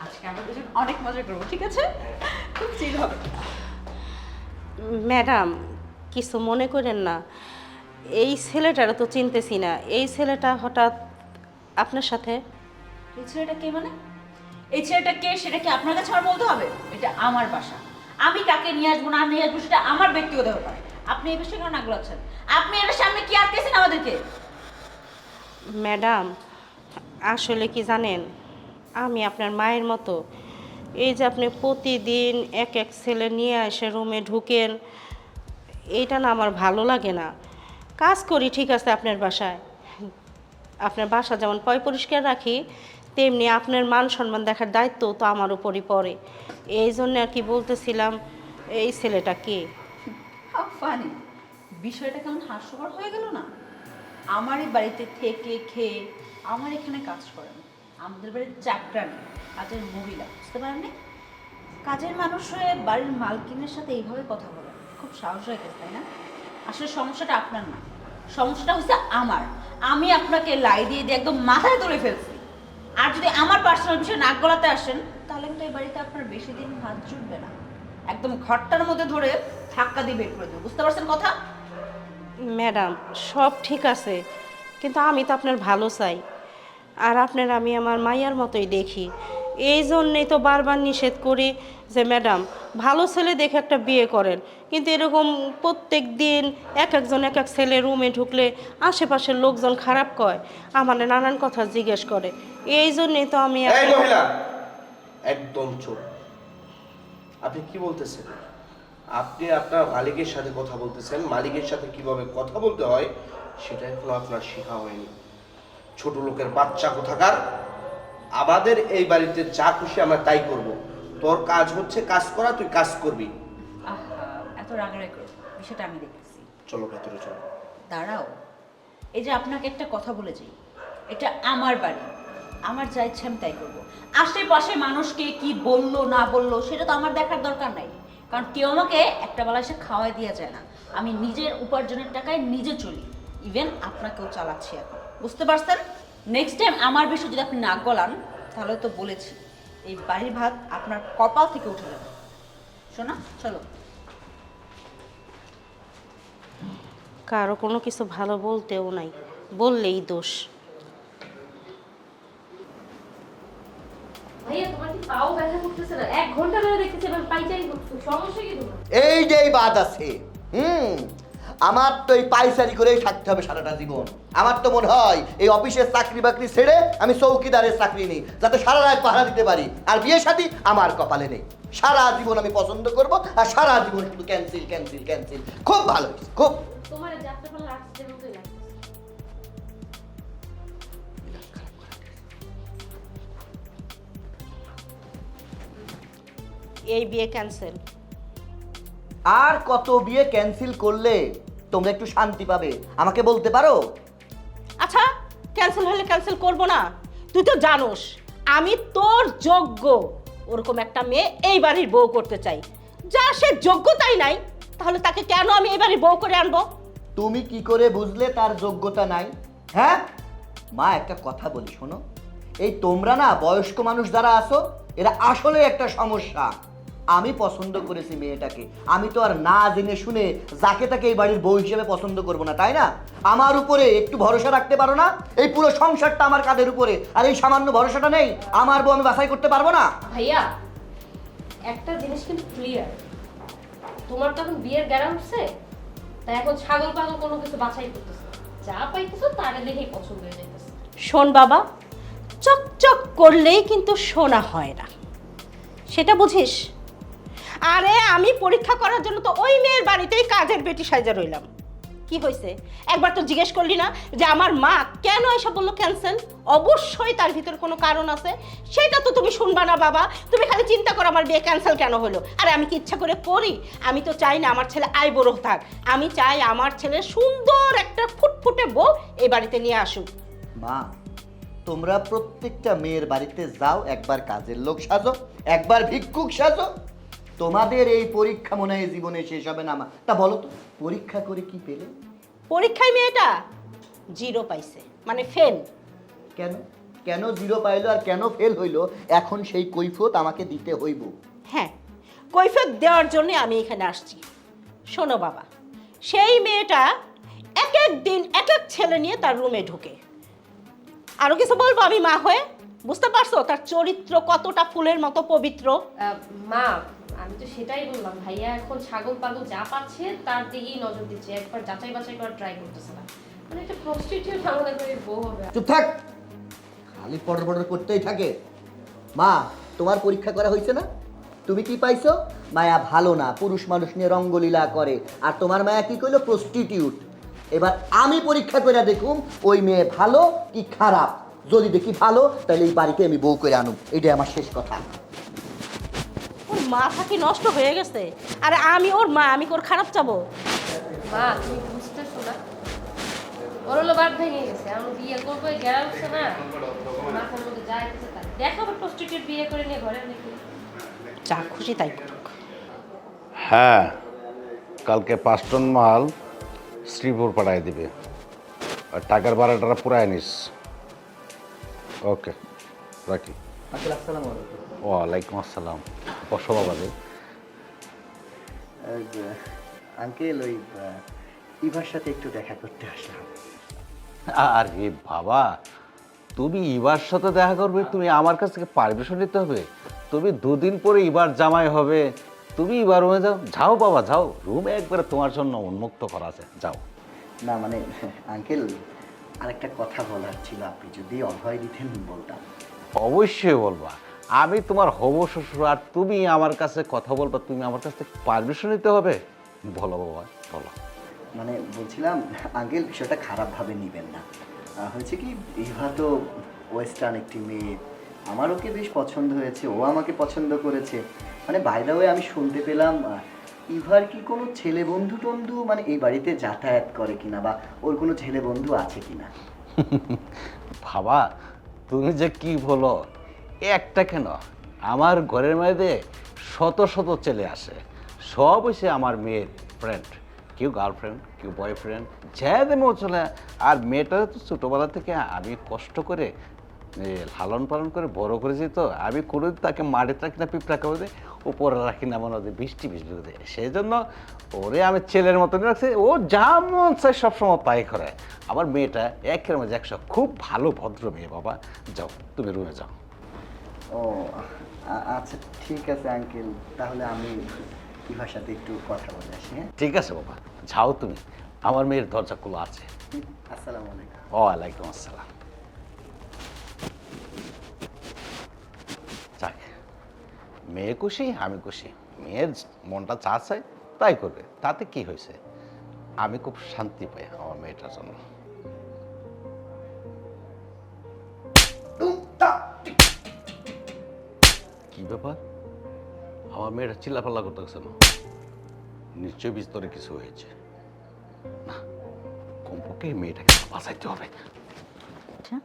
আজকে আমরা দুজন অনেক মজা করবো, ঠিক আছে? খুব চিল হবে। ম্যাডাম, কিছু মনে করেন না, এই ছেলেটারা তো চিনতেছি না, এই ছেলেটা হঠাৎ আপনার সাথে? এই ছেলেটা কে মানে? এই ছেলেটা কে সেটা কি আপনার কাছে আমার বলতে হবে? এটা আমার বাসা, আমি কাকে নিয়ে আসবো না নিয়ে আসবো সেটা আমার ব্যক্তিগত ব্যাপার। আপনি এই বিষয়ে কেন নাগলাচ্ছেন? আপনি এর সামনে কি আটকেছেন আমাদেরকে? ম্যাডাম, আসলে কি জানেন, আমি আপনার মায়ের মতো। এই যে আপনি প্রতিদিন এক এক ছেলে নিয়ে এসে রুমে ঢুকেন, এইটা না আমার ভালো লাগে না। কাজ করি ঠিক আছে আপনার বাসায়, আপনার বাসা যেমন পয় পরিষ্কার রাখি, তেমনি আপনার মান সম্মান দেখার দায়িত্ব তো আমার উপরই পড়ে। এই জন্য আর কি বলতেছিলাম, এই ছেলেটা কে? How funny! বিষয়টা কেমন হাস্যকর হয়ে গেল না? আমারই বাড়িতে থেকে খেয়ে আমার এখানে কাজ করেন, আমাদের বাড়ির চাকরানি, কাজের মহিলা, বুঝতে পারেননি? কাজের মানুষ হয়ে বাড়ির মালকিনের সাথে এইভাবে কথা বলেন, খুব সাহস হয়ে গেছে, তাই না? আসলে সমস্যাটা আপনার না, সমস্যাটা হচ্ছে আমার। আমি আপনাকে লাই দিয়ে দিয়ে একদম মাথায় তুলে ফেলছি। আর যদি আমার পার্সোনাল বিষয়ে নাক গলাতে আসেন, তাহলে কিন্তু এই বাড়িতে আপনার বেশি দিন হাত জুটবে না। একদম ঘরটার মধ্যে ধরে ধাক্কা দিয়ে বের করে দেবো, বুঝতে পারছেন কথা? ম্যাডাম, সব ঠিক আছে, কিন্তু আমি তো আপনার ভালো চাই, আর আপনার আমি আমার মাইয়ার মতোই দেখি। এই জন্যেই তো বারবার নিষেধ করি যে ম্যাডাম, ভালো ছেলে দেখে একটা বিয়ে করেন। কিন্তু এরকম প্রত্যেক দিন এক একজন এক এক ছেলে রুমে ঢুকলে আশেপাশের লোকজন খারাপ কয়, আমার নানান কথা জিজ্ঞেস করে। এই জন্যেই তো আমি এই মহিলা, একদম চুপ। আপনি কি বলতেছেন? আপনি আপনার মালিকের সাথে কথা বলতেছেন, মালিকের সাথে কিভাবে কথা বলতে হয় সেটা এখনো আপনার শেখা হয়নি। ছোট লোকের বাচ্চা কোথাকার। আমাদের এই বাড়িতে যা খুশি আমরা তাই করব। তোর কাজ হচ্ছে কাজ করা, তুই কাজ করবি। আহা, এত রাগারাগি করো, বিষয়টা আমি দেখতেছি। চলো ভেতরে চলো। দাঁড়াও, এই যে আপনাকে একটা কথা বলে যাই, এটা আমার বাড়ি, আমার যা ইচ্ছে আমি তাই করবো। আশেপাশে মানুষকে কি বললো না বললো সেটা তো আমার দেখার দরকার নাই, কারণ কেউ আমাকে একটা বেলা এসে খাওয়াই দেওয়া যায় না। আমি নিজের উপার্জনের টাকায় নিজে চলি, ইভেন আপনাকেও চালাচ্ছি এখন, বুঝতে পারছেন? নেক্সট টাইম আমার বিষয় যদি আপনি নাক গলান, তাহলে তো বলেছি এই বাড়ির ভাত আপনার কপাল থেকে উঠে যাবে। শোনা, চলো। কারো কোনো কিছু ভালো বলতেও নাই, বললেই দোষ। ভাইয়া তোমার কি পাও ব্যথা করতেছে না? 1 ঘন্টা ধরে দেখতেছি এবার পাইচারি করছো, সমস্যা কি তোমার? এই যে বাদ আছে। আমার তো এই পাইচারি করেই থাকতে হবে সারাটা জীবন। আমার তো মনে হয় এই অফিসের চাকরি বাকরি ছেড়ে আমি চৌকিদারের চাকরি নিই, যাতে সারা রাত পাহারা দিতে পারি। আর বিয়ে শাদী আমার কপালে নেই। সারা জীবন আমি পছন্দ করব, আর সারা জীবন শুধু ক্যান্সেল ক্যান্সেল ক্যান্সেল। খুব ভালো হয়েছে, খুব। তোমার যাত্রা পালা আসছে মতোই লাগছে। এই বিয়ে ক্যান্সেল। আর কত বিয়ে ক্যান্সেল করলে তোমরা একটু শান্তি পাবে আমাকে বলতে পারো? আচ্ছা, ক্যান্সেল হলে ক্যান্সেল করব না? তুই তো জানোস আমি তোর যোগ্য ওরকম একটা মেয়ে এই বাড়ির বউ করতে চাই। যা সে যোগ্যতাই নাই, তাহলে তাকে কেন আমি এই বাড়ির বউ করে আনবো? তুমি কি করে বুঝলে তার যোগ্যতা নাই? হ্যাঁ মা, একটা কথা বলি শোনো। এই তোমরা না বয়স্ক মানুষ যারা আছো, এরা আসলে একটা সমস্যা। আমি পছন্দ করেছি মেয়েটাকে, আমি তো আর না জেনে শুনে যাকে তাকে এই বাড়ির বউ হিসেবে পছন্দ করব না, তাই না? আমার উপরে একটু ভরসা রাখতে পারো না? এই পুরো সংসারটা আমার কাঁধের উপরে, আর এই সামান্য ভরসাটা নেই? আমার বউ আমি বাছাই করতে পারবো না? ভাইয়া একটা জিনিস কিন্তু ক্লিয়ার, তোমার তো এখন বিয়ের গ্যারা উঠছে, তাই এখন ছাগল পাগল কোনো কিছু বাছাই করতেছে না। যা পাইতেছো তারা দেখেই পছন্দ হয়ে যাইতেছে। শোন বাবা, চকচক করলেই কিন্তু সোনা হয় না, সেটা বুঝিস? আরে আমি পরীক্ষা করার জন্য তো ওই মেয়ের বাড়িতেই কাজের বেটি সাইজা রইলাম। কি হয়েছে? একবার তো জিজ্ঞেস করলি না যে আমার মা কেন এসব বললো ক্যান্সেল? অবশ্যই তার ভিতর কোনো কারণ আছে, সেটা তো তুমি শুনবা না বাবা। তুমি খালি চিন্তা করো আমার বিয়ে ক্যান্সেল কেন হলো। আরে আমি কি ইচ্ছা করে করি? আমি তো চাই না আমার ছেলে আয় বড় থাক, আমি চাই আমার ছেলে সুন্দর একটা ফুটফুটে বউ এই বাড়িতে নিয়ে আসুক। মা, তোমরা প্রত্যেকটা মেয়ের বাড়িতে যাও, একবার কাজের লোক সাজো, একবার ভিক্ষুক সাজো। তোমাদের এই পরীক্ষা মনে হয় জীবনে শেষ হবে না। মা, তা বলো তো, পরীক্ষা করে কি পেলে? পরীক্ষায় মেয়েটা জিরো পাইছে, মানে ফেল। কেন? কেন 0 পাইলো আর কেন ফেল হইলো এখন সেই কৈফিয়ত আমাকে দিতে হইব। হ্যাঁ, কৈফিয়ত দেওয়ার জন্য আমি এখানে আসছি। শোনো বাবা, সেই মেয়েটা এক এক দিন এক এক ছেলে নিয়ে তার রুমে ঢুকে। আরো কিছু বলবো আমি মা হয়ে? বুঝতে পারছো তার চরিত্র কতটা ফুলের মতো পবিত্র? মা, আমি তো সেটাই বললাম, ভাইয়া এখন ছাগল পাগল যা পাচ্ছে তার দিকেই নজর দিচ্ছে, একবার যাচাই বাছাই করার ট্রাই করতেছে না। মানে একটা প্রস্টিটিউট আমাদের বাড়ির বউ হবে। চুপ থাক, খালি পড়র পড়র করতেই থাকে। মা, তোমার পরীক্ষা করা হয়েছে না? তুমি কি পাইছো? মায়া ভালো না, পুরুষ মানুষ নিয়ে রঙ্গলীলা করে। আর তোমার মায়া কি কইলো? প্রস্টিটিউট। এবার আমি পরীক্ষা করে দেখুম ওই মেয়ে ভালো কি খারাপ। যদি দেখি ভালো, তাহলে এই বাড়িতে আমি বউ করে আনুম। এটাই আমার শেষ কথা। ওর মাথা কি নষ্ট হয়ে গেছে? আরে আমি ওর মা, আমি কি ওর খারাপ চাবো? মা, তুমি বুঝতেছো না, ওর হলো বাদ ভেঙে গেছে, আমি বিয়ে করবো, গেরা উঠছে না, মাথার মধ্যে যা ইচ্ছে তাই দেখাবো। প্রস্টিটিউট বিয়ে করে নিয়ে ঘরে নাকি যা খুশি তাই করুক। হ্যাঁ, কালকে 5 টন মাল শ্রীপুর পাঠায় দিবে, আর টাকার ভাড়াটা পুরাই নিস। ওকে, রাখি। আসসালামু আলাইকুম। ওয়ালাইকুম আসসালাম। বসো বাবা রে। আঙ্কেল, ওই ইভার সাথে একটু দেখা করতে আসলাম। আরে বাবা, তুমি ইবার সাথে দেখা করবে, তুমি আমার কাছ থেকে পারমিশন নিতে হবে? তুমি 2 দিন পরে ইবার জামাই হবে, তুমি ইবার রুমে যাও। যাও বাবা, যাও, রুমে একবারে তোমার জন্য উন্মুক্ত করা আছে, যাও। না মানে আঙ্কেল, আরেকটা কথা বলার ছিল, আপনি যদি অভয় দিতেন বলতাম। অবশ্যই বলবা, আমি তোমার হবু শ্বশুর, আর তুমি আমার কাছে কথা বলবা, তুমি আমার কাছ থেকে পারমিশন নিতে হবে। বলো বাবা, বলো। মানে বলছিলাম আঙ্কেল, বিষয়টা খারাপভাবে নেবেন না। হয়েছে কি, ইভা তো ওয়েস্টার্ন একটি মেয়ে, আমার ওকে বেশ পছন্দ হয়েছে, ও আমাকে পছন্দ করেছে। মানে বাইরে হয়ে আমি শুনতে পেলাম ইভার কি কোনো ছেলে বন্ধু টন্ধু মানে এই বাড়িতে যাতায়াত করে কিনা, বা ওর কোনো ছেলে বন্ধু আছে কিনা। বাবা, তুমি যে কি বলো, একটা কেন, আমার ঘরের মেয়েদের শত শত ছেলে আসে, সব হচ্ছে আমার মেয়ের ফ্রেন্ড, কেউ গার্লফ্রেন্ড, কেউ বয়ফ্রেন্ড, যেমন চলে। আর মেয়েটা তো ছোটোবেলা থেকে আমি কষ্ট করে লালন পালন করে বড় করেছি, তো আমি কোনোদিন তাকে মাটিতে রাখি না, পিঁপড়া করে দিই, উপরে রাখি না, মনে হয় বৃষ্টি বৃষ্টি করে দেয়। সেই জন্য ওরে আমি ছেলের মতন রাখছি, ও যা মন চায় সবসময় তাই করে। আমার মেয়েটা 1-এর মাঝে 100, খুব ভালো ভদ্র মেয়ে। বাবা যাও, তুমি রুমে যাও। ও আচ্ছা, ঠিক আছে আঙ্কেল, তাহলে আমি ইভার সাথে একটু কথা বলে আসি। হ্যাঁ, ঠিক আছে বাবা, যাও তুমি, আমার মেয়ের দরজা খোলা আছে। আসসালামু আলাইকুম। ওয়ালাইকুম আসসালাম। যাক, মেয়ে খুশি, আমি খুশি, মেয়ের মনটা চা চায় তাই করবে, তাতে কি হয়েছে? আমি খুব শান্তি পাই আমার মেয়েটার জন্য। কি ব্যাপার, আমার মেয়েটা চিল্লাপাল্লা করতেছে না? নিশ্চয়ই বিস্তরে কিছু হয়েছে। না, কমপক্ষে মেয়েটাকে বাঁচাইতে হবে। আচ্ছা,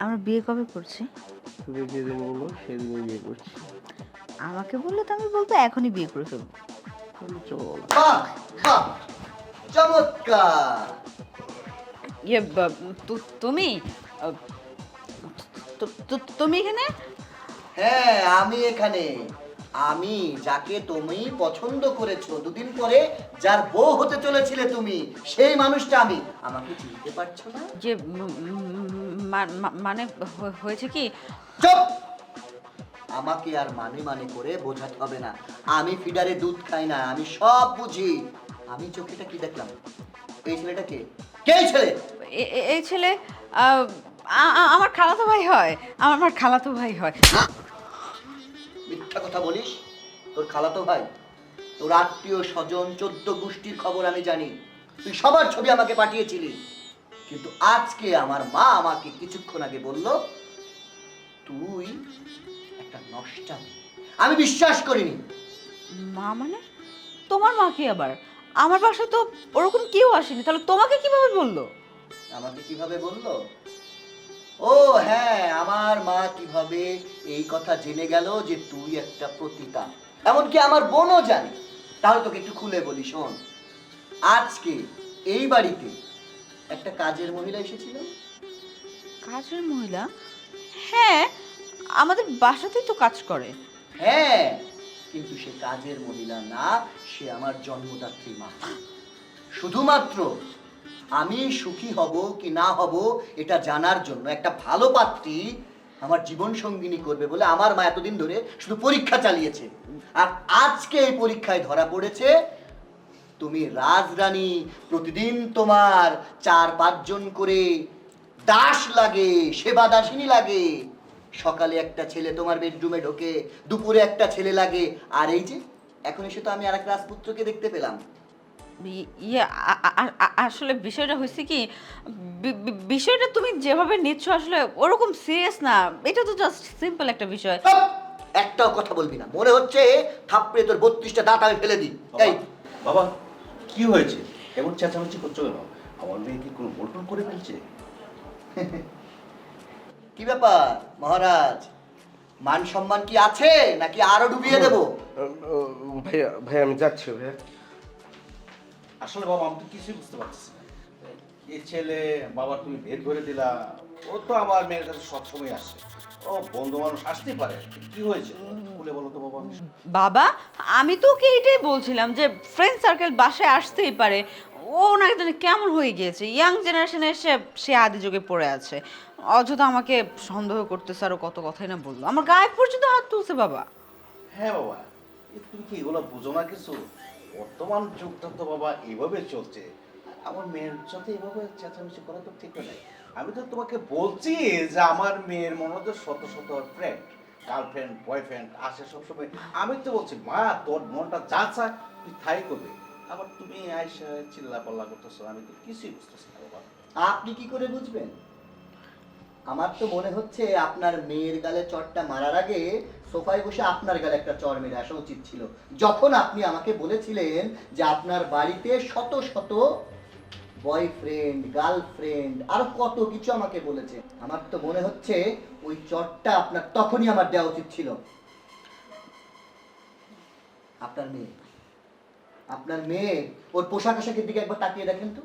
আমরা বিয়ে কবে করছি? তুমি যেদিন বলবো সেদিনই বিয়ে করছি। আমাকে বললে তো আমি বলতো এখনই বিয়ে করে ফেলবো। চলো। বাহ বাহ, চমৎকার। ইয়ে তুমি তুমি এখানে? হ্যাঁ, আমি এখানে। আমি যাকে তুমি পছন্দ করেছো, 2 দিন পরে যার বউ হতে চলেছিলে তুমি, সেই মানুষটা আমি। আমাকে চিনতে পারছো না? যে মানে হয়েছে কি, চুপ! আমাকে আর মানে মানে করে বোঝাতে হবে না। আমি ফিডারে দুধ খাই না, আমি সব বুঝি। আমি চোখেটা কি দেখলাম? এই ছেলেটা কে? কে এই ছেলে? এই ছেলে আমার খালাতো ভাই হয়, আমার খালাতো ভাই হয়। মিথ্যা কথা বলিস? তোর খালাতো ভাই, তোর আত্মীয় স্বজন 14 গোষ্ঠীর খবর আমি জানি। তুই সবার ছবি আমাকে পাঠিয়েছিলি, কিন্তু আজকে আমার মা আমাকে কিছুক্ষণ আগে বলল তুই একটা নষ্টা মেয়ে। আমি বিশ্বাস করিনি। মা মানে? তোমার মা কি আবার? আমার বাসায় তো ওরকম কেউ আসেনি, তাহলে তোমাকে কিভাবে বললো? আমাকে কিভাবে বললো? ও হ্যাঁ, আমার মা কিভাবে এই কথা জেনে গেল যে তুই একটা পতিতা, এমনকি আমার বোনও জানে। তাহলে তোকে একটু খুলে বলি, শোন। আজকে এই বাড়িতে একটা কাজের মহিলা এসেছিল। কাজের মহিলা? হ্যাঁ, আমাদের বাসাতেই তো কাজ করে। হ্যাঁ, কিন্তু সে কাজের মহিলা না, সে আমার জন্মদাত্রী মা। শুধুমাত্র আমি সুখী হব কি না হব এটা জানার জন্য একটা ভালো পাত্রী আমার জীবন সঙ্গিনী করবে বলে আমার মা এতদিন ধরে শুধু পরীক্ষা চালিয়েছে। আর আজকে এই পরীক্ষায় ধরা পড়েছে তুমি রাজরানী, প্রতিদিন তোমার 4-5 জন করে দাস লাগে, সেবা দাসিনী লাগে। সকালে একটা ছেলে তোমার বেডরুমে ঢোকে, দুপুরে একটা ছেলে লাগে, আর এই যে এখন এসে তো আমি আরেক রাজপুত্রকে দেখতে পেলাম। ইয়ে আসলে বিষয়টা হয়েছে কি, বিষয়টা তুমি যেভাবে নিচ্ছ আসলে ওরকম সিরিয়াস না, এটা তো জাস্ট সিম্পল একটা বিষয়। চুপ! একটাও কথা বলবি না, মনে হচ্ছে থাপড়ে তোর 32টা দাঁত আমি ফেলে দিই। এই বাবা কি হয়েছে, এমন চেঁচামেচি করছো কেন? আমার মেয়ে কি কোনো ভুল করে ফেলছে? কি ব্যাপার মহারাজ, মান সম্মান কি আছে নাকি আরো ডুবিয়ে দেব? ভাইয়া ভাইয়া আমি যাচ্ছি ভাইয়া। আসলে বাবা আমি তো কিছুই বুঝতে পারছি না। এই ছেলে বাবা তুমি বের করে দিলা, ও তো আমার মেয়ের কাছে সবসময় আসে, ও বন্ধু মানুষ আসতেই পারে। কি হয়েছে বলে বলো তো বাবা। বাবা, আমি তো ওকে এটাই বলছিলাম যে ফ্রেন্ড সার্কেল বাসায় আসতেই পারে। ও নাকি জানি কেমন হয়ে গিয়েছে, ইয়াং জেনারেশনে এসে সে আদি যুগে পড়ে আছে। অযথা আমাকে সন্দেহ করতেছে, আরো কত কথাই না বললো, আমার গায়ে পর্যন্ত হাত তুলছে বাবা। হ্যাঁ বাবা, তুমি কি এগুলো বুঝো না কিছু? বর্তমান যুগটা তো বাবা এইভাবে চলছে, আমার মেয়ের সাথে এভাবে চেঁচামেচি করা তো ঠিক নেই। আমি তো তোমাকে বলছি যে আমার মেয়ের মনে হচ্ছে শত শত ফ্রেন্ড, গার্লফ্রেন্ড, বয়ফ্রেন্ড আসে সবসময়। আমি তো বলছি মা তোর মনটা যা চায় তুই তাই করবে, আবার তুমি আইসা চিল্লা পাল্লা করতেছো, আমি তো কিছুই বুঝতেছি না বাবা। আপনি কি করে বুঝবেন? আমার তো মনে হচ্ছে আপনার মেয়ের গালে চড়টা মারার আগে সোফায় বসে আপনার গালে একটা চড় মেরে আসা উচিত ছিল, যখন আপনি আমাকে বলেছিলেন যে আপনার বাড়িতে শত শত বয়ফ্রেন্ড, গার্লফ্রেন্ড আর কত কিছু আমাকে বলেছে। আমার তো মনে হচ্ছে ওই চড়টা আপনার তখনই আমার দেওয়া উচিত ছিল। আপনার মেয়ে ওর পোশাক আশাকের দিকে একবার তাকিয়ে দেখেন তো,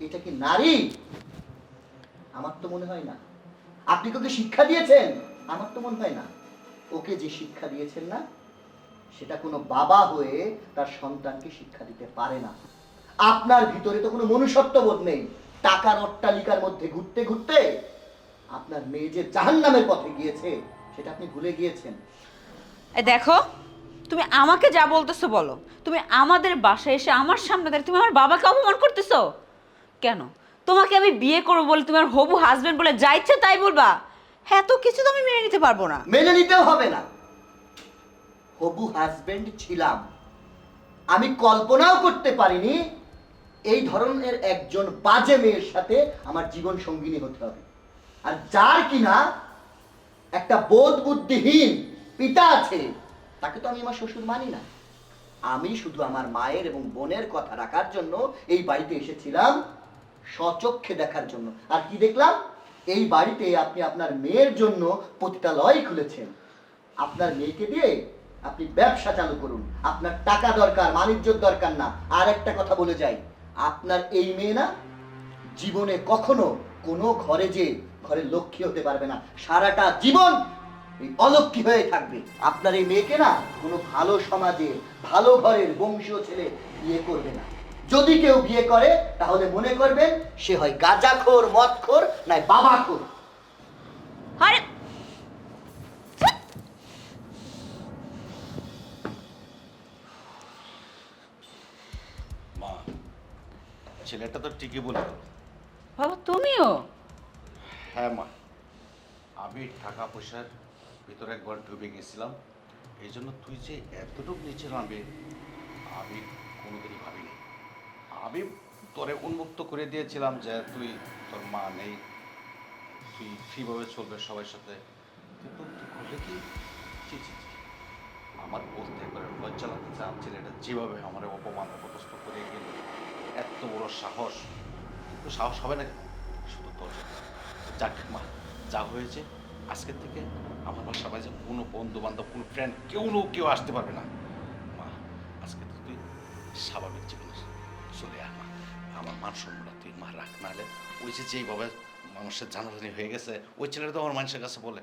এটা কি নারী? আমার তো মনে হয় না। আপনি ওকে শিক্ষা দিয়েছেন? আমার তো মনে হয় না। ওকে যে শিক্ষা দিয়েছেন না, সেটা কোনো বাবা হয়ে তার সন্তানকে শিক্ষা দিতে পারে না। আপনার ভিতরে তো কোনো মনুষ্যত্ববোধ নেই। টাকার অট্টালিকার মধ্যে ঘুরতে ঘুরতে আপনার মেয়ে যে জাহান্নামের পথে গিয়েছে সেটা আপনি ভুলে গিয়েছেন। এই দেখো, তুমি আমাকে যা বলতেছো বলো, তুমি আমাদের বাসায় এসে আমার সামনে দাঁড়িয়ে তুমি আমার বাবাকে অপমান করতেছো কেন? তোমাকে আমি বিয়ে করবো বলে তোমার হবু হাজবেন্ড বলে যা ইচ্ছে তাই বলবা? হ্যাঁ, তো কিছু তো আমি মেনে নিতে পারবো না। মেনে নিতেও হবে না। হবু হাজবেন্ড ছিলাম, আমি কল্পনাও করতে পারিনি এই ধরনের একজন বাজে মেয়ের সাথে আমার জীবন সঙ্গিনী হতে হবে। আর যার কিনা একটা বোধ বুদ্ধিহীন পিতা আছে, তাকে তো আমি আমার শ্বশুর মানি না। আমি শুধু আমার মায়ের এবং বোনের কথা রাখার জন্য এই বাড়িতে এসেছিলাম, স্বচক্ষে দেখার জন্য। আর কি দেখলাম? এই বাড়িতে আপনি আপনার মেয়ের জন্য পতিতালয় খুলেছেন। আপনার মেয়েকে দিয়ে আপনি ব্যবসা চালু করুন, আপনার টাকা দরকার, বাণিজ্য দরকার না। আর একটা কথা বলে যাই, আপনার এই মেয়ে না জীবনে কখনো কোনো ঘরে লক্ষ্মী হতে পারবে না, সারাটা জীবন এই অলক্ষ্মী হয়ে থাকবে। আপনার এই মেয়েকে না কোনো ভালো সমাজে, ভালো ঘরের বংশীয় ছেলে বিয়ে করবে না। যদি কেউ বিয়ে করে তাহলে মনে করবেন সে হয় গাঁজাখোর, মদখোর, নয় বাবাখোর। আরে মা, ছেলেটা তো ঠিকই বলে। বাবা, তুমিও? হ্যাঁ মা, আমি টাকা পয়সার ভিতরে একবার ডুবে গেছিলাম, এই জন্য তুই যে এতটুকু নিচে নামবে আমি কোনোদিনই ভাবিনি। আমি তোরে উন্মুক্ত করে দিয়েছিলাম যে তুই, তোর মা নেই, তুই ফ্রিভাবে চলবে সবার সাথে, কিন্তু তুই করলে কি? ছি ছি ছি। আমার বলতে একবার লজ্জা লাগতেছে, আমার ছেলেটা যেভাবে আমার অপমান অপদস্থ করে গেল, এত বড় সাহস, কিন্তু সাহস হবে না শুধু তোর। যাক মা, যা হয়েছে আজকের থেকে আমার বাসা বাজে কোনো বন্ধু বান্ধব, কোনো ফ্রেন্ড, কেউ আসতে পারবে না। মা, আজকে তো তুই স্বাভাবিক জীবনে চলে আয় মা। আমার মান সম্মান তুই মা রাখ, নাহলে ওই যে যেইভাবে মানুষের জানাজানি হয়ে গেছে, ওই ছেলেটা তো আমার মানুষের কাছে বলে